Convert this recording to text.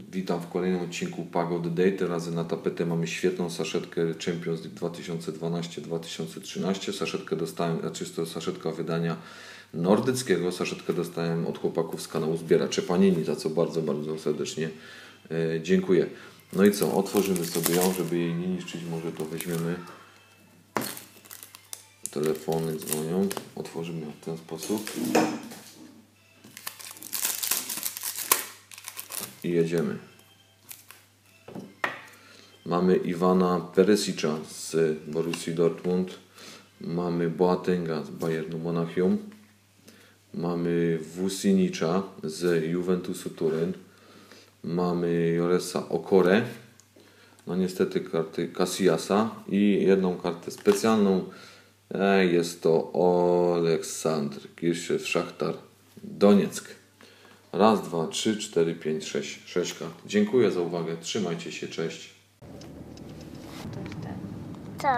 Witam w kolejnym odcinku Pago The Day. Teraz na tapetę mamy świetną saszetkę Champions League 2012-2013. Saszetkę dostałem, jest to saszetka wydania nordyckiego. Saszetkę dostałem od chłopaków z kanału Zbieracze Panini, za co bardzo, bardzo serdecznie dziękuję. No i co? Otworzymy sobie ją, żeby jej nie niszczyć. Może to weźmiemy. Telefony dzwonią. Otworzymy ją w ten sposób. I jedziemy. Mamy Iwana Peresicza z Borussii Dortmund. Mamy Boatenga z Bayernu Monachium. Mamy Vusinicza z Juventusu Turyn. Mamy Joresa Okore. No niestety karty Casillasa. I jedną kartę specjalną. Jest to Oleksandr Kirszew Szachtar Donieck. Raz, dwa, trzy, cztery, pięć, sześć. 6 kart. Dziękuję za uwagę. Trzymajcie się. Cześć. Co?